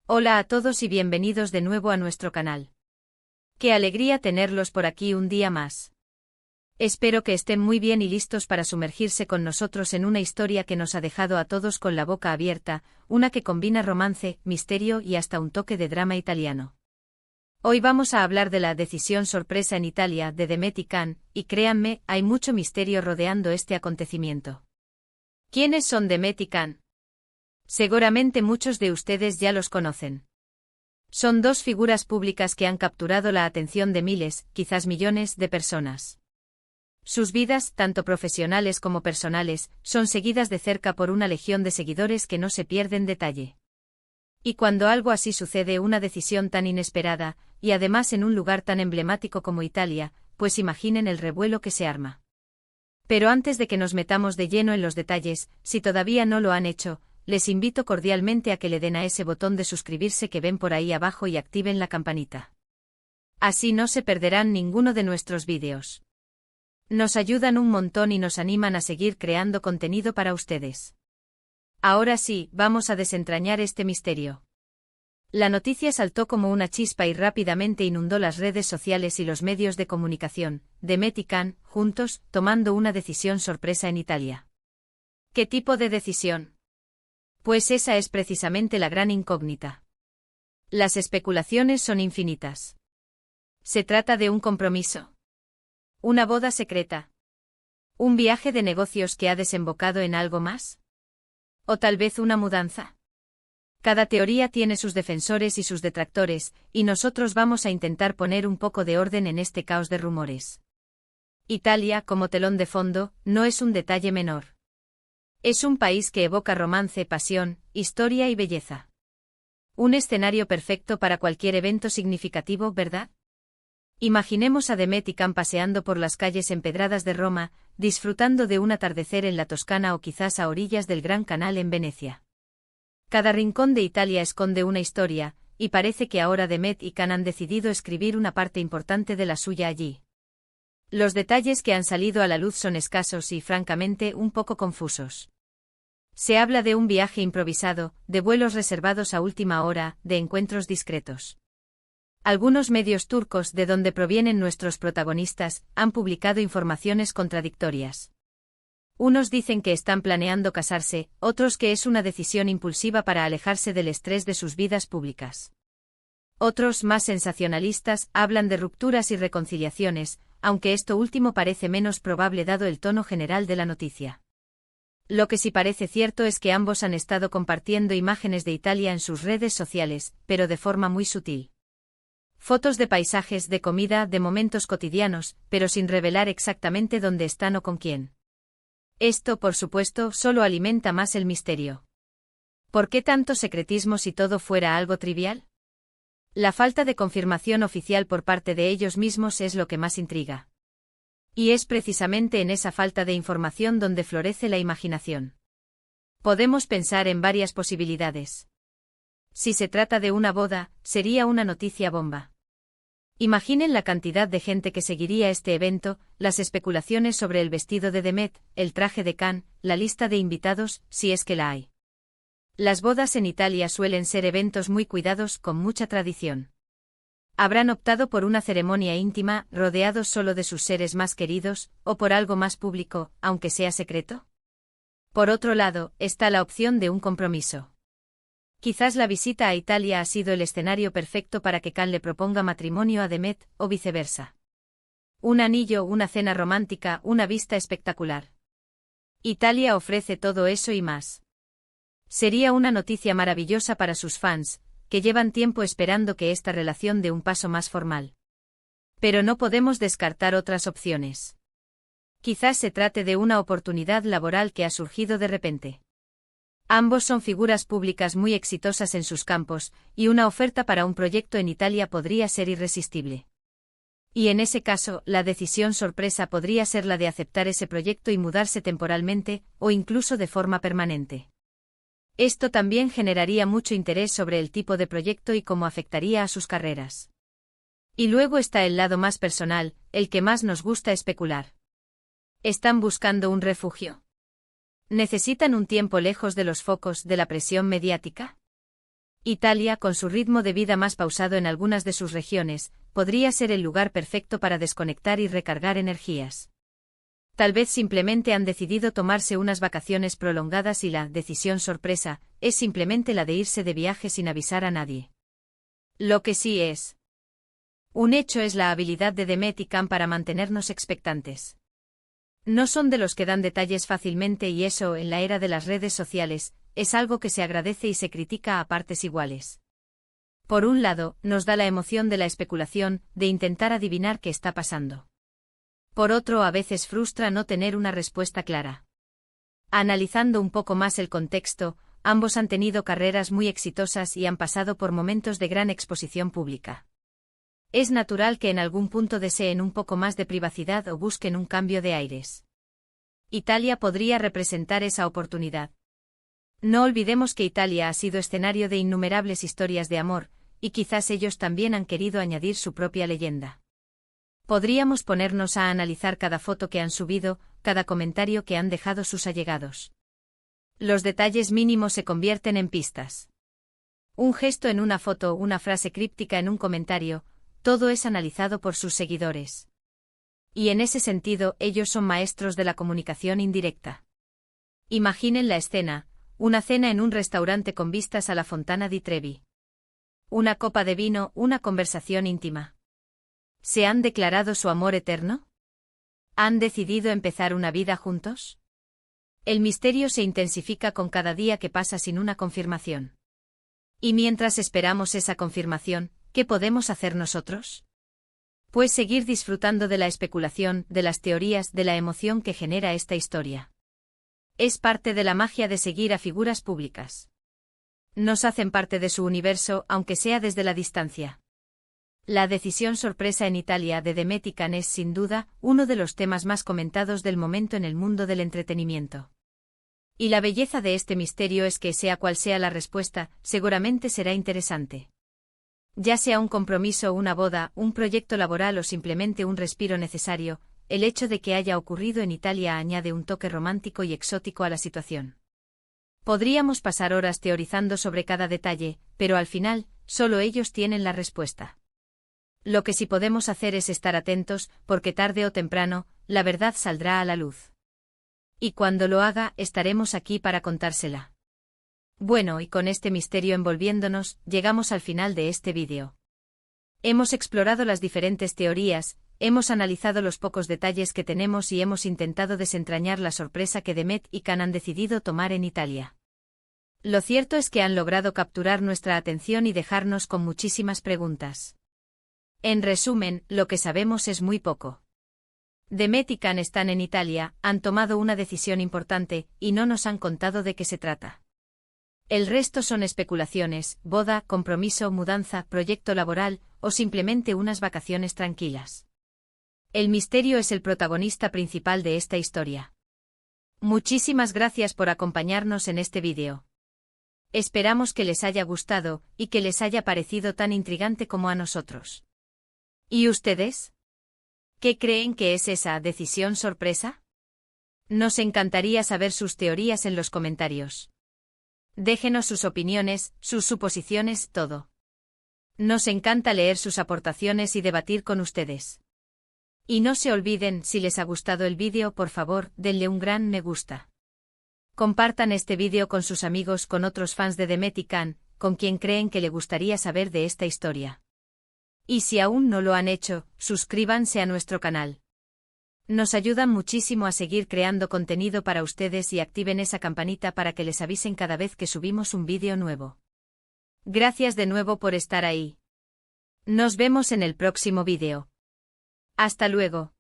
Hola a todos y bienvenidos de nuevo a nuestro canal. Qué alegría tenerlos por aquí un día más. Espero que estén muy bien y listos para sumergirse con nosotros en una historia que nos ha dejado a todos con la boca abierta, una que combina romance, misterio y hasta un toque de drama italiano. Hoy vamos a hablar de la decisión sorpresa en Italia de Demet y Can, y créanme, hay mucho misterio rodeando este acontecimiento. ¿Quiénes son Demet y Can? Seguramente muchos de ustedes ya los conocen. Son dos figuras públicas que han capturado la atención de miles, quizás millones, de personas. Sus vidas, tanto profesionales como personales, son seguidas de cerca por una legión de seguidores que no se pierden detalle. Y cuando algo así sucede, una decisión tan inesperada, y además en un lugar tan emblemático como Italia, pues imaginen el revuelo que se arma. Pero antes de que nos metamos de lleno en los detalles, si todavía no lo han hecho, les invito cordialmente a que le den a ese botón de suscribirse que ven por ahí abajo y activen la campanita. Así no se perderán ninguno de nuestros vídeos. Nos ayudan un montón y nos animan a seguir creando contenido para ustedes. Ahora sí, vamos a desentrañar este misterio. La noticia saltó como una chispa y rápidamente inundó las redes sociales y los medios de comunicación, Demet y Can, juntos, tomando una decisión sorpresa en Italia. ¿Qué tipo de decisión? Pues esa es precisamente la gran incógnita. Las especulaciones son infinitas. ¿Se trata de un compromiso? ¿Una boda secreta? ¿Un viaje de negocios que ha desembocado en algo más? ¿O tal vez una mudanza? Cada teoría tiene sus defensores y sus detractores, y nosotros vamos a intentar poner un poco de orden en este caos de rumores. Italia, como telón de fondo, no es un detalle menor. Es un país que evoca romance, pasión, historia y belleza. Un escenario perfecto para cualquier evento significativo, ¿verdad? Imaginemos a Demet y Can paseando por las calles empedradas de Roma, disfrutando de un atardecer en la Toscana o quizás a orillas del Gran Canal en Venecia. Cada rincón de Italia esconde una historia, y parece que ahora Demet y Can han decidido escribir una parte importante de la suya allí. Los detalles que han salido a la luz son escasos y, francamente, un poco confusos. Se habla de un viaje improvisado, de vuelos reservados a última hora, de encuentros discretos. Algunos medios turcos, de donde provienen nuestros protagonistas, han publicado informaciones contradictorias. Unos dicen que están planeando casarse, otros que es una decisión impulsiva para alejarse del estrés de sus vidas públicas. Otros, más sensacionalistas, hablan de rupturas y reconciliaciones, aunque esto último parece menos probable dado el tono general de la noticia. Lo que sí parece cierto es que ambos han estado compartiendo imágenes de Italia en sus redes sociales, pero de forma muy sutil. Fotos de paisajes, de comida, de momentos cotidianos, pero sin revelar exactamente dónde están o con quién. Esto, por supuesto, solo alimenta más el misterio. ¿Por qué tanto secretismo si todo fuera algo trivial? La falta de confirmación oficial por parte de ellos mismos es lo que más intriga. Y es precisamente en esa falta de información donde florece la imaginación. Podemos pensar en varias posibilidades. Si se trata de una boda, sería una noticia bomba. Imaginen la cantidad de gente que seguiría este evento, las especulaciones sobre el vestido de Demet, el traje de Can, la lista de invitados, si es que la hay. Las bodas en Italia suelen ser eventos muy cuidados, con mucha tradición. ¿Habrán optado por una ceremonia íntima, rodeados solo de sus seres más queridos, o por algo más público, aunque sea secreto? Por otro lado, está la opción de un compromiso. Quizás la visita a Italia ha sido el escenario perfecto para que Can le proponga matrimonio a Demet, o viceversa. Un anillo, una cena romántica, una vista espectacular. Italia ofrece todo eso y más. Sería una noticia maravillosa para sus fans, que llevan tiempo esperando que esta relación dé un paso más formal. Pero no podemos descartar otras opciones. Quizás se trate de una oportunidad laboral que ha surgido de repente. Ambos son figuras públicas muy exitosas en sus campos, y una oferta para un proyecto en Italia podría ser irresistible. Y en ese caso, la decisión sorpresa podría ser la de aceptar ese proyecto y mudarse temporalmente, o incluso de forma permanente. Esto también generaría mucho interés sobre el tipo de proyecto y cómo afectaría a sus carreras. Y luego está el lado más personal, el que más nos gusta especular. ¿Están buscando un refugio? ¿Necesitan un tiempo lejos de los focos de la presión mediática? Italia, con su ritmo de vida más pausado en algunas de sus regiones, podría ser el lugar perfecto para desconectar y recargar energías. Tal vez simplemente han decidido tomarse unas vacaciones prolongadas y la decisión sorpresa es simplemente la de irse de viaje sin avisar a nadie. Lo que sí es un hecho es la habilidad de Demet y Can para mantenernos expectantes. No son de los que dan detalles fácilmente y eso, en la era de las redes sociales, es algo que se agradece y se critica a partes iguales. Por un lado, nos da la emoción de la especulación, de intentar adivinar qué está pasando. Por otro, a veces frustra no tener una respuesta clara. Analizando un poco más el contexto, ambos han tenido carreras muy exitosas y han pasado por momentos de gran exposición pública. Es natural que en algún punto deseen un poco más de privacidad o busquen un cambio de aires. Italia podría representar esa oportunidad. No olvidemos que Italia ha sido escenario de innumerables historias de amor, y quizás ellos también han querido añadir su propia leyenda. Podríamos ponernos a analizar cada foto que han subido, cada comentario que han dejado sus allegados. Los detalles mínimos se convierten en pistas. Un gesto en una foto, una frase críptica en un comentario, todo es analizado por sus seguidores. Y en ese sentido, ellos son maestros de la comunicación indirecta. Imaginen la escena, una cena en un restaurante con vistas a la Fontana di Trevi. Una copa de vino, una conversación íntima. ¿Se han declarado su amor eterno? ¿Han decidido empezar una vida juntos? El misterio se intensifica con cada día que pasa sin una confirmación. Y mientras esperamos esa confirmación, ¿qué podemos hacer nosotros? Pues seguir disfrutando de la especulación, de las teorías, de la emoción que genera esta historia. Es parte de la magia de seguir a figuras públicas. Nos hacen parte de su universo, aunque sea desde la distancia. La decisión sorpresa en Italia de Demet y Can es, sin duda, uno de los temas más comentados del momento en el mundo del entretenimiento. Y la belleza de este misterio es que, sea cual sea la respuesta, seguramente será interesante. Ya sea un compromiso, una boda, un proyecto laboral o simplemente un respiro necesario, el hecho de que haya ocurrido en Italia añade un toque romántico y exótico a la situación. Podríamos pasar horas teorizando sobre cada detalle, pero al final, solo ellos tienen la respuesta. Lo que sí podemos hacer es estar atentos, porque tarde o temprano, la verdad saldrá a la luz. Y cuando lo haga, estaremos aquí para contársela. Bueno, y con este misterio envolviéndonos, llegamos al final de este vídeo. Hemos explorado las diferentes teorías, hemos analizado los pocos detalles que tenemos y hemos intentado desentrañar la sorpresa que Demet y Can han decidido tomar en Italia. Lo cierto es que han logrado capturar nuestra atención y dejarnos con muchísimas preguntas. En resumen, lo que sabemos es muy poco. Demet y Can están en Italia, han tomado una decisión importante, y no nos han contado de qué se trata. El resto son especulaciones, boda, compromiso, mudanza, proyecto laboral, o simplemente unas vacaciones tranquilas. El misterio es el protagonista principal de esta historia. Muchísimas gracias por acompañarnos en este vídeo. Esperamos que les haya gustado, y que les haya parecido tan intrigante como a nosotros. ¿Y ustedes? ¿Qué creen que es esa decisión sorpresa? Nos encantaría saber sus teorías en los comentarios. Déjenos sus opiniones, sus suposiciones, todo. Nos encanta leer sus aportaciones y debatir con ustedes. Y no se olviden, si les ha gustado el vídeo, por favor, denle un gran me gusta. Compartan este vídeo con sus amigos, con otros fans de Demet y Can, con quien creen que le gustaría saber de esta historia. Y si aún no lo han hecho, suscríbanse a nuestro canal. Nos ayudan muchísimo a seguir creando contenido para ustedes y activen esa campanita para que les avisen cada vez que subimos un vídeo nuevo. Gracias de nuevo por estar ahí. Nos vemos en el próximo vídeo. Hasta luego.